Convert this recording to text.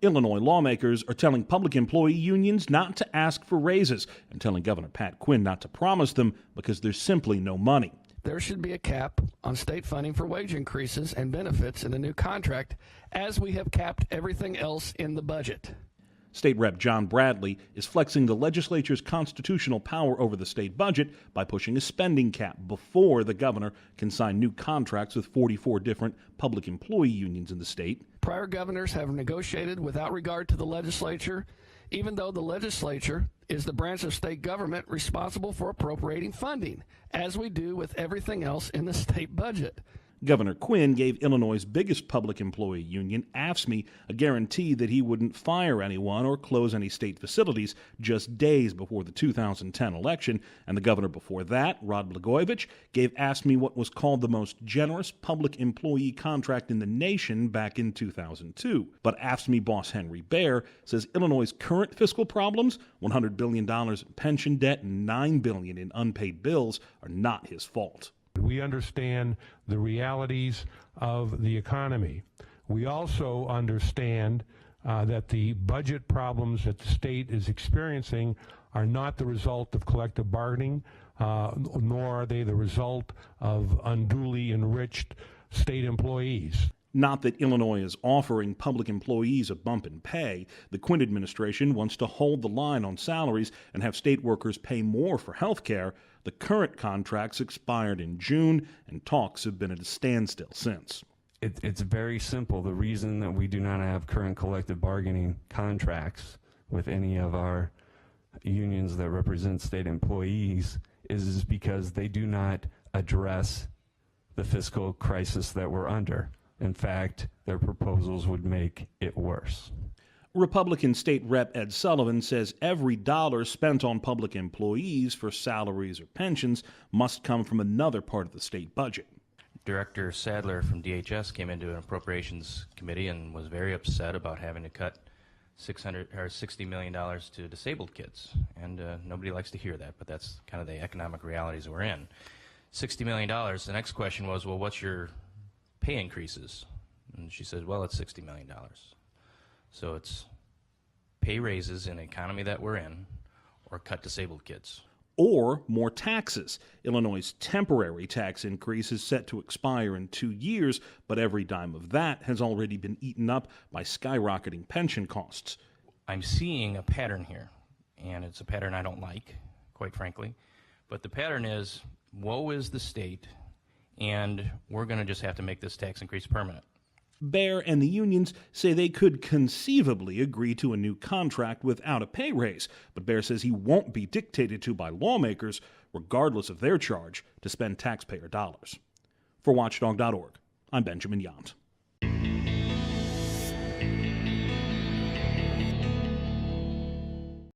Illinois lawmakers are telling public employee unions not to ask for raises and telling Governor Pat Quinn not to promise them because there's simply no money. There should be a cap on state funding for wage increases and benefits in the new contract, as we have capped everything else in the budget. State Rep John Bradley is flexing the legislature's constitutional power over the state budget by pushing a spending cap before the governor can sign new contracts with 44 different public employee unions in the state. Prior governors have negotiated without regard to the legislature, even though the legislature is the branch of state government responsible for appropriating funding, as we do with everything else in the state budget. Governor Quinn gave Illinois' biggest public employee union, AFSCME, a guarantee that he wouldn't fire anyone or close any state facilities just days before the 2010 election, and the governor before that, Rod Blagojevich, gave AFSCME what was called the most generous public employee contract in the nation back in 2002. But AFSCME boss Henry Bair says Illinois' current fiscal problems, $100 billion in pension debt and $9 billion in unpaid bills, are not his fault. We understand the realities of the economy. We also understand that the budget problems that the state is experiencing are not the result of collective bargaining, nor are they the result of unduly enriched state employees. Not that Illinois is offering public employees a bump in pay. The Quinn administration wants to hold the line on salaries and have state workers pay more for health care. The current contracts expired in June, and talks have been at a standstill since. It's very simple. The reason that we do not have current collective bargaining contracts with any of our unions that represent state employees is because they do not address the fiscal crisis that we're under. In fact, their proposals would make it worse. Republican State Rep Ed Sullivan says every dollar spent on public employees for salaries or pensions must come from another part of the state budget. Director Sadler from DHS came into an appropriations committee and was very upset about having to cut $60 million to disabled kids. And nobody likes to hear that, but that's kind of the economic realities we're in. $60 million. The next question was, well, what's your pay increases? And she said, well, it's $60 million. So it's pay raises in the economy that we're in, or cut disabled kids. Or more taxes. Illinois' temporary tax increase is set to expire in 2 years, but every dime of that has already been eaten up by skyrocketing pension costs. I'm seeing a pattern here, and it's a pattern I don't like, quite frankly. But the pattern is, woe is the state, and we're going to just have to make this tax increase permanent. Bair and the unions say they could conceivably agree to a new contract without a pay raise, but Bair says he won't be dictated to by lawmakers, regardless of their charge, to spend taxpayer dollars. For Watchdog.org, I'm Benjamin Yount.